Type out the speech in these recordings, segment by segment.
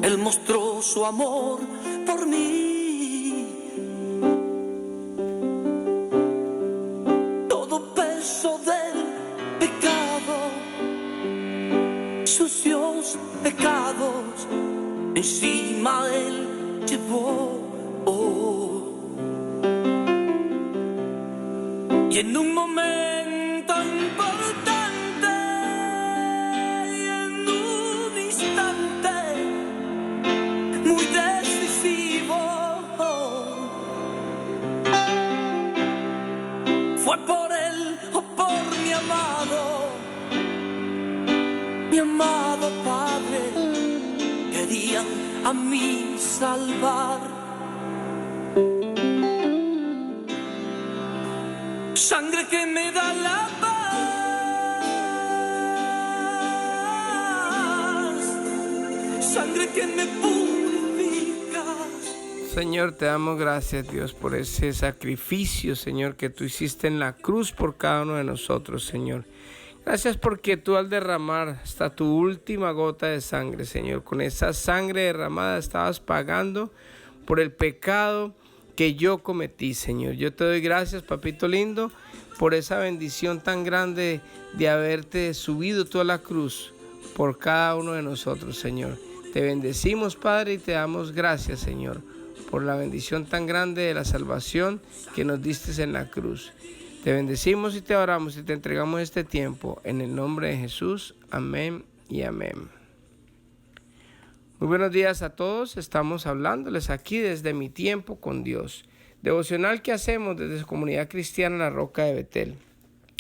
Él mostró su amor por mí. Todo peso del pecado, sucios pecados, encima Él llevó. Y en un momento importante, y en un instante muy decisivo, fue por Él o por mi amado Padre, querían a mí salvar. Sangre que me da la paz, sangre que me purifica. Señor, te damos gracias, Dios, por ese sacrificio, Señor, que tú hiciste en la cruz por cada uno de nosotros, Señor. Gracias porque tú al derramar hasta tu última gota de sangre, Señor, con esa sangre derramada estabas pagando por el pecado que yo cometí, Señor. Yo te doy gracias, papito lindo, por esa bendición tan grande de haberte subido tú a la cruz por cada uno de nosotros, Señor. Te bendecimos, Padre, y te damos gracias, Señor, por la bendición tan grande de la salvación que nos diste en la cruz. Te bendecimos y te oramos y te entregamos este tiempo en el nombre de Jesús. Amén y amén. Muy buenos días a todos, estamos hablándoles aquí desde Mi Tiempo con Dios, devocional que hacemos desde su comunidad cristiana La Roca de Betel.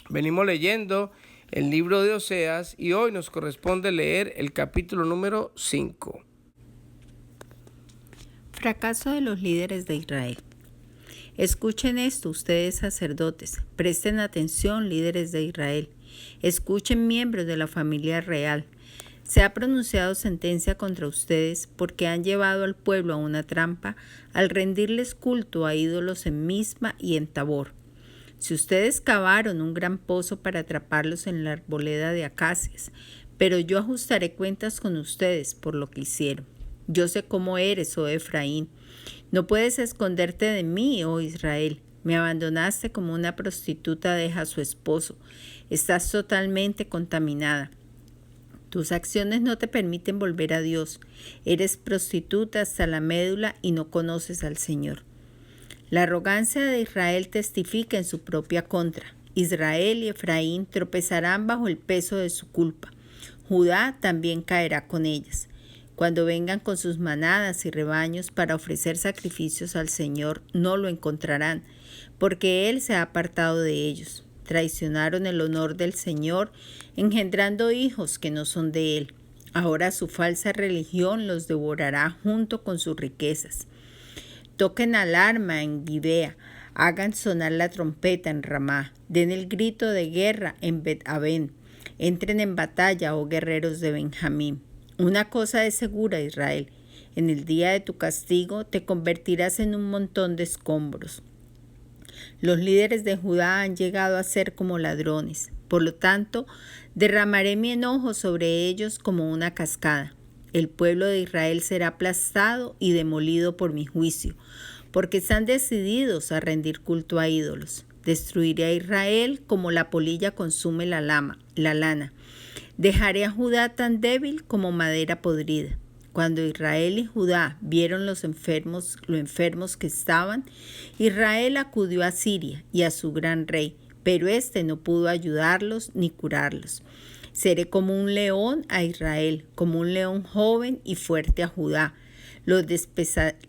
Venimos leyendo el libro de Oseas y hoy nos corresponde leer el capítulo número 5. Fracaso de los líderes de Israel. Escuchen esto, ustedes sacerdotes, presten atención, líderes de Israel, escuchen, miembros de la familia real. Se ha pronunciado sentencia contra ustedes porque han llevado al pueblo a una trampa al rendirles culto a ídolos en Misma y en Tabor. Si ustedes cavaron un gran pozo para atraparlos en la arboleda de acacias, pero yo ajustaré cuentas con ustedes por lo que hicieron. Yo sé cómo eres, oh Efraín. No puedes esconderte de mí, oh Israel. Me abandonaste como una prostituta deja a su esposo. Estás totalmente contaminada. Tus acciones no te permiten volver a Dios. Eres prostituta hasta la médula y no conoces al Señor. La arrogancia de Israel testifica en su propia contra. Israel y Efraín tropezarán bajo el peso de su culpa. Judá también caerá con ellas. Cuando vengan con sus manadas y rebaños para ofrecer sacrificios al Señor, no lo encontrarán, porque Él se ha apartado de ellos. Traicionaron el honor del Señor, engendrando hijos que no son de Él. Ahora su falsa religión los devorará junto con sus riquezas. Toquen alarma en Gibea, hagan sonar la trompeta en Ramá, den el grito de guerra en Bet-Aven, entren en batalla, oh guerreros de Benjamín. Una cosa es segura, Israel, en el día de tu castigo te convertirás en un montón de escombros. Los líderes de Judá han llegado a ser como ladrones. Por lo tanto, derramaré mi enojo sobre ellos como una cascada. El pueblo de Israel será aplastado y demolido por mi juicio, porque están decididos a rendir culto a ídolos. Destruiré a Israel como la polilla consume la lana. Dejaré a Judá tan débil como madera podrida. Cuando Israel y Judá vieron lo enfermos que estaban, Israel acudió a Siria y a su gran rey, pero éste no pudo ayudarlos ni curarlos. Seré como un león a Israel, como un león joven y fuerte a Judá. Los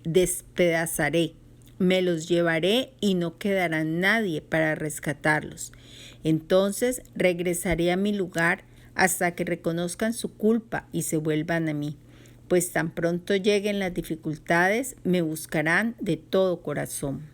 despedazaré, me los llevaré y no quedará nadie para rescatarlos. Entonces regresaré a mi lugar hasta que reconozcan su culpa y se vuelvan a mí. Pues tan pronto lleguen las dificultades, me buscarán de todo corazón.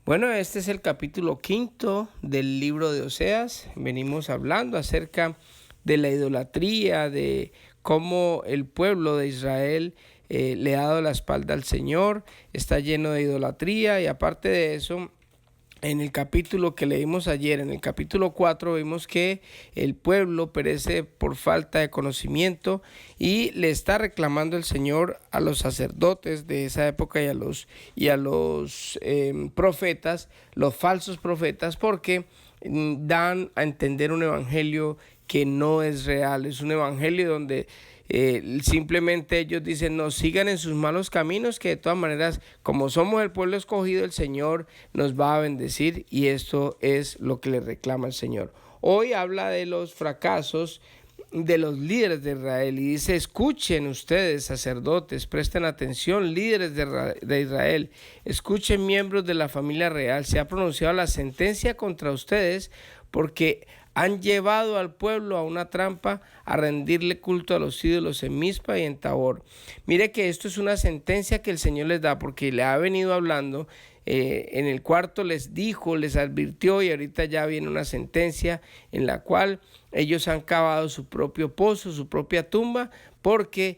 Bueno, este es el capítulo 5 del libro de Oseas. Venimos hablando acerca de la idolatría, de cómo el pueblo de Israel le ha dado la espalda al Señor, está lleno de idolatría y aparte de eso, en el capítulo que leímos ayer, en el capítulo 4, vimos que el pueblo perece por falta de conocimiento y le está reclamando el Señor a los sacerdotes de esa época y a los profetas, los falsos profetas, porque dan a entender un evangelio que no es real. Es un evangelio donde simplemente ellos dicen: no, sigan en sus malos caminos, que de todas maneras, como somos el pueblo escogido, el Señor nos va a bendecir, y esto es lo que le reclama el Señor. Hoy habla de los fracasos de los líderes de Israel y dice: escuchen ustedes, sacerdotes, presten atención, líderes de Israel, escuchen, miembros de la familia real, se ha pronunciado la sentencia contra ustedes porque han llevado al pueblo a una trampa, a rendirle culto a los ídolos en Mizpa y en Tabor. Mire que esto es una sentencia que el Señor les da, porque le ha venido hablando. En el cuarto les dijo, les advirtió, y ahorita ya viene una sentencia en la cual ellos han cavado su propio pozo, su propia tumba, porque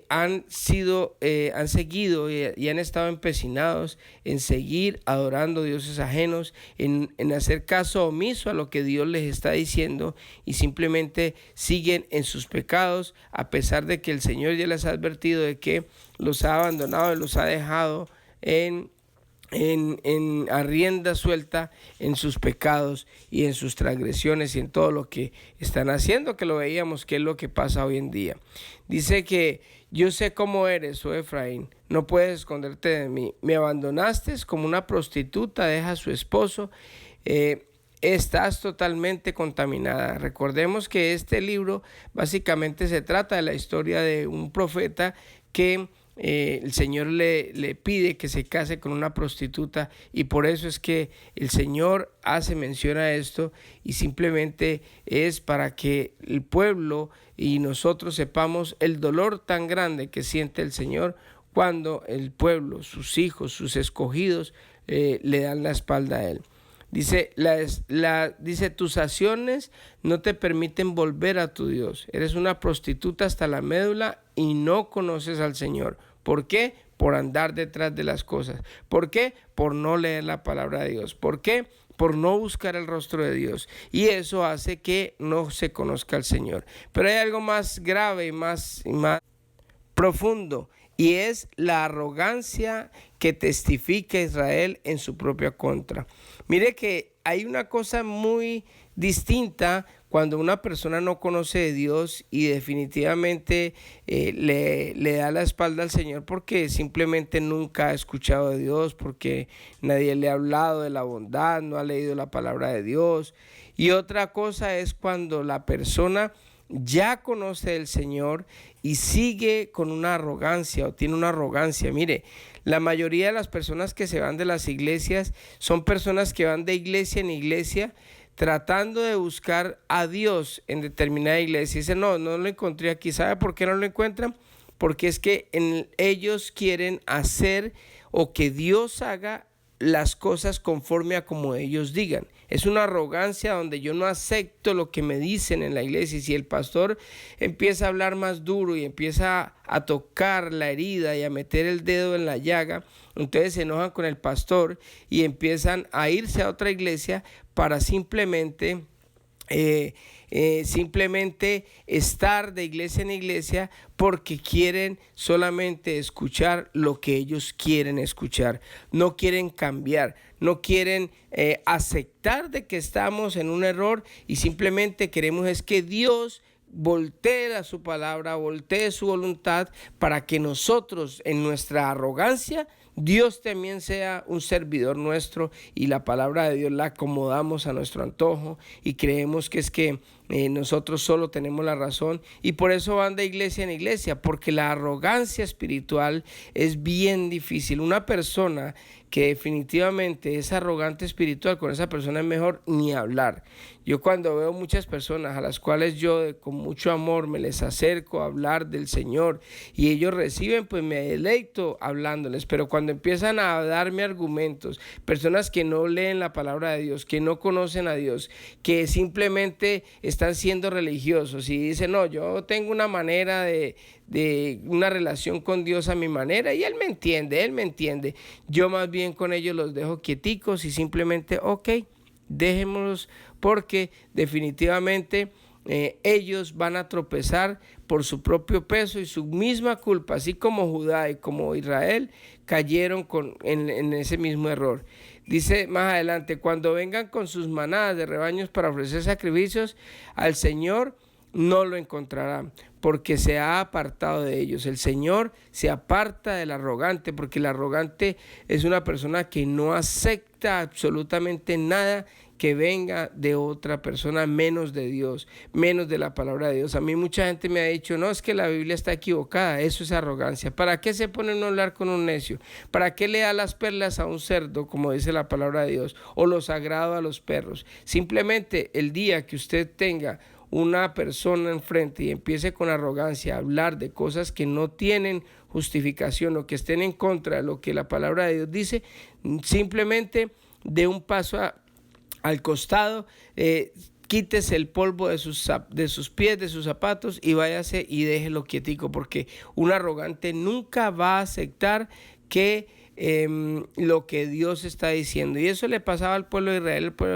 han seguido y han estado empecinados en seguir adorando dioses ajenos, en hacer caso omiso a lo que Dios les está diciendo, y simplemente siguen en sus pecados, a pesar de que el Señor ya les ha advertido de que los ha abandonado y los ha dejado a rienda suelta en sus pecados y en sus transgresiones y en todo lo que están haciendo, que lo veíamos que es lo que pasa hoy en día. Dice que: yo sé cómo eres, oh Efraín, no puedes esconderte de mí. Me abandonaste como una prostituta deja a su esposo. Estás totalmente contaminada. Recordemos que este libro básicamente se trata de la historia de un profeta que el Señor le pide que se case con una prostituta, y por eso es que el Señor hace mención a esto, y simplemente es para que el pueblo y nosotros sepamos el dolor tan grande que siente el Señor cuando el pueblo, sus hijos, sus escogidos, le dan la espalda a Él. Dice, dice: tus acciones no te permiten volver a tu Dios. Eres una prostituta hasta la médula y no conoces al Señor. ¿Por qué? Por andar detrás de las cosas. ¿Por qué? Por no leer la palabra de Dios. ¿Por qué? Por no buscar el rostro de Dios. Y eso hace que no se conozca al Señor. Pero hay algo más grave y más profundo, y es la arrogancia que testifica Israel en su propia contra. Mire que hay una cosa muy distinta cuando una persona no conoce de Dios y definitivamente le da la espalda al Señor porque simplemente nunca ha escuchado de Dios, porque nadie le ha hablado de la bondad, no ha leído la palabra de Dios. Y otra cosa es cuando la persona ya conoce del Señor y sigue con una arrogancia o tiene una arrogancia. Mire, la mayoría de las personas que se van de las iglesias son personas que van de iglesia en iglesia tratando de buscar a Dios en determinada iglesia. Dicen: no lo encontré aquí. ¿Sabe por qué no lo encuentran? Porque es que ellos quieren hacer o que Dios haga las cosas conforme a como ellos digan. Es una arrogancia donde yo no acepto lo que me dicen en la iglesia. Y si el pastor empieza a hablar más duro y empieza a tocar la herida y a meter el dedo en la llaga, entonces se enojan con el pastor y empiezan a irse a otra iglesia para simplemente estar de iglesia en iglesia, porque quieren solamente escuchar lo que ellos quieren escuchar. No quieren cambiar, no quieren aceptar de que estamos en un error, y simplemente queremos es que Dios voltee a su palabra, voltee su voluntad, para que nosotros en nuestra arrogancia Dios también sea un servidor nuestro, y la palabra de Dios la acomodamos a nuestro antojo y creemos que es que nosotros solo tenemos la razón, y por eso van de iglesia en iglesia, porque la arrogancia espiritual es bien difícil. Una persona que definitivamente es arrogante espiritual, con esa persona es mejor ni hablar. Yo cuando veo muchas personas a las cuales yo con mucho amor me les acerco a hablar del Señor y ellos reciben, pues me deleito hablándoles, pero cuando empiezan a darme argumentos, personas que no leen la palabra de Dios, que no conocen a Dios, que simplemente están siendo religiosos y dicen, no, yo tengo una manera de una relación con Dios a mi manera y Él me entiende, yo más bien con ellos los dejo quieticos y simplemente, ok, dejémoslos porque definitivamente ellos van a tropezar por su propio peso y su misma culpa, así como Judá y como Israel cayeron en ese mismo error. Dice más adelante, cuando vengan con sus manadas de rebaños para ofrecer sacrificios al Señor, no lo encontrarán, porque se ha apartado de ellos. El Señor se aparta del arrogante, porque el arrogante es una persona que no acepta absolutamente nada que venga de otra persona, menos de Dios, menos de la palabra de Dios. A mí mucha gente me ha dicho, no, es que la Biblia está equivocada, eso es arrogancia. ¿Para qué se pone a hablar con un necio? ¿Para qué le da las perlas a un cerdo, como dice la palabra de Dios, o lo sagrado a los perros? Simplemente el día que usted tenga una persona enfrente y empiece con arrogancia a hablar de cosas que no tienen justificación o que estén en contra de lo que la palabra de Dios dice, simplemente dé un paso al costado, quítese el polvo de sus pies, de sus zapatos y váyase y déjelo quietico, porque un arrogante nunca va a aceptar que lo que Dios está diciendo. Y eso le pasaba al pueblo de Israel, al pueblo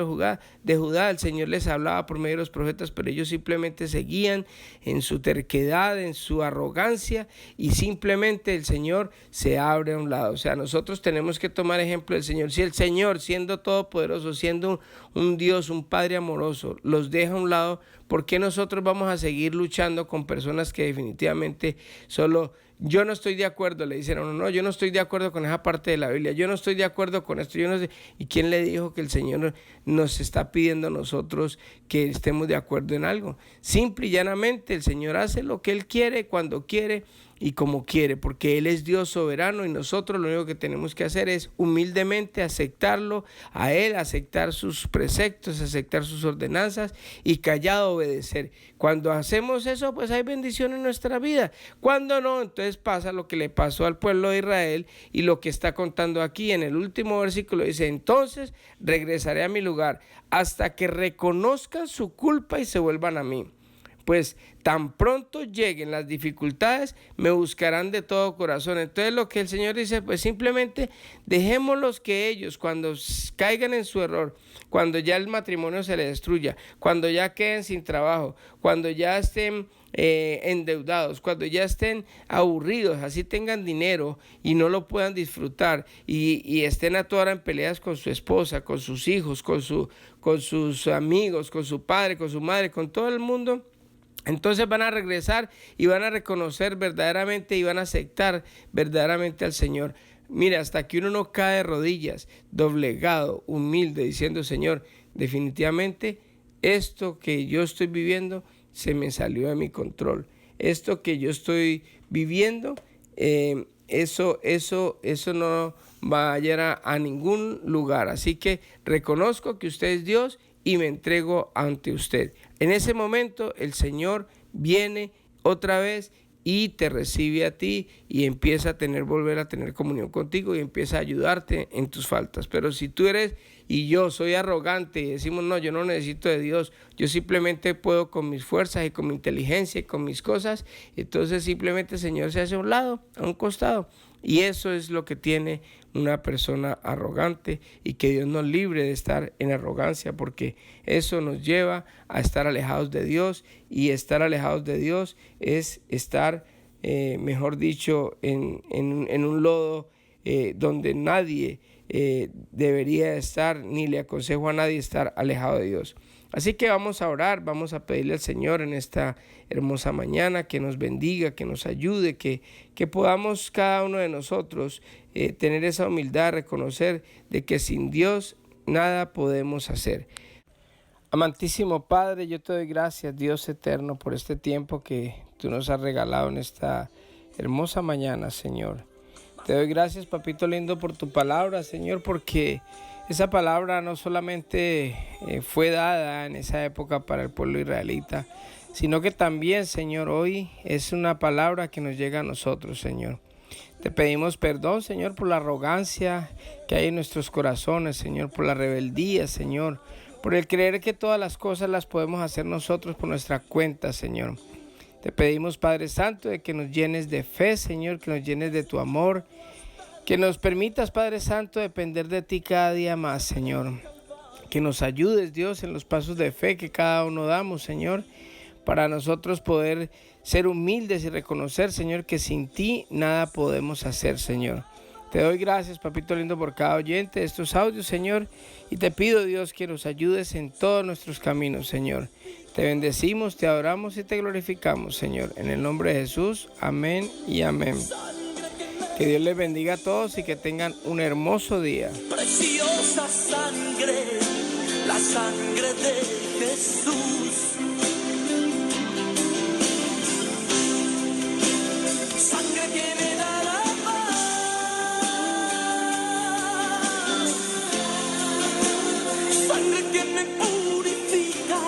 de Judá. El Señor les hablaba por medio de los profetas, pero ellos simplemente seguían en su terquedad, en su arrogancia, y simplemente el Señor se abre a un lado. O sea, nosotros tenemos que tomar ejemplo del Señor. Si el Señor, siendo todopoderoso, siendo un Dios, un Padre amoroso, los deja a un lado, ¿por qué nosotros vamos a seguir luchando con personas que definitivamente solo... Yo no estoy de acuerdo, le dicen a uno, no, yo no estoy de acuerdo con esa parte de la Biblia, yo no estoy de acuerdo con esto, yo no sé. ¿Y quién le dijo que el Señor nos está pidiendo a nosotros que estemos de acuerdo en algo? Simple y llanamente el Señor hace lo que Él quiere, cuando quiere y como quiere, porque Él es Dios soberano y nosotros lo único que tenemos que hacer es humildemente aceptarlo a Él, aceptar sus preceptos, aceptar sus ordenanzas y callado obedecer. Cuando hacemos eso, pues hay bendición en nuestra vida. Cuando no, entonces pasa lo que le pasó al pueblo de Israel y lo que está contando aquí en el último versículo. Dice, entonces regresaré a mi lugar hasta que reconozcan su culpa y se vuelvan a mí. Pues tan pronto lleguen las dificultades, me buscarán de todo corazón. Entonces lo que el Señor dice, pues simplemente dejémoslos que ellos, cuando caigan en su error, cuando ya el matrimonio se les destruya, cuando ya queden sin trabajo, cuando ya estén endeudados, cuando ya estén aburridos, así tengan dinero y no lo puedan disfrutar y estén a toda hora en peleas con su esposa, con sus hijos, con sus amigos, con su padre, con su madre, con todo el mundo. Entonces van a regresar y van a reconocer verdaderamente y van a aceptar verdaderamente al Señor. Mira, hasta que uno no cae de rodillas, doblegado, humilde, diciendo, Señor, definitivamente esto que yo estoy viviendo se me salió de mi control. Esto que yo estoy viviendo, eso no va a llegar a ningún lugar. Así que reconozco que usted es Dios y me entrego ante usted. En ese momento el Señor viene otra vez y te recibe a ti y empieza a volver a tener comunión contigo y empieza a ayudarte en tus faltas. Pero si tú eres y yo soy arrogante y decimos, no, yo no necesito de Dios, yo simplemente puedo con mis fuerzas y con mi inteligencia y con mis cosas, entonces simplemente el Señor se hace a un lado, a un costado. Y eso es lo que tiene una persona arrogante, y que Dios nos libre de estar en arrogancia, porque eso nos lleva a estar alejados de Dios, y estar alejados de Dios es estar, mejor dicho, en un lodo donde nadie debería estar, ni le aconsejo a nadie estar alejado de Dios. Así que vamos a orar, vamos a pedirle al Señor en esta hermosa mañana que nos bendiga, que nos ayude, que podamos cada uno de nosotros tener esa humildad, reconocer de que sin Dios nada podemos hacer. Amantísimo Padre, yo te doy gracias, Dios eterno, por este tiempo que tú nos has regalado en esta hermosa mañana, Señor. Te doy gracias, papito lindo, por tu palabra, Señor, porque esa palabra no solamente fue dada en esa época para el pueblo israelita, sino que también, Señor, hoy es una palabra que nos llega a nosotros, Señor. Te pedimos perdón, Señor, por la arrogancia que hay en nuestros corazones, Señor, por la rebeldía, Señor, por el creer que todas las cosas las podemos hacer nosotros por nuestra cuenta, Señor. Te pedimos, Padre Santo, de que nos llenes de fe, Señor, que nos llenes de tu amor, que nos permitas, Padre Santo, depender de ti cada día más, Señor. Que nos ayudes, Dios, en los pasos de fe que cada uno damos, Señor, para nosotros poder ser humildes y reconocer, Señor, que sin ti nada podemos hacer, Señor. Te doy gracias, papito lindo, por cada oyente de estos audios, Señor, y te pido, Dios, que nos ayudes en todos nuestros caminos, Señor. Te bendecimos, te adoramos y te glorificamos, Señor. En el nombre de Jesús, amén y amén. Que Dios les bendiga a todos y que tengan un hermoso día. Preciosa sangre, la sangre de Jesús. Sangre que me da la paz, sangre que me purifica,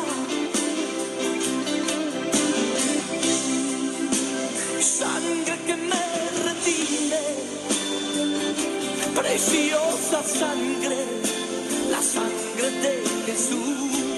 sangre que me redime. Preciosa sangre, la sangre de Jesús.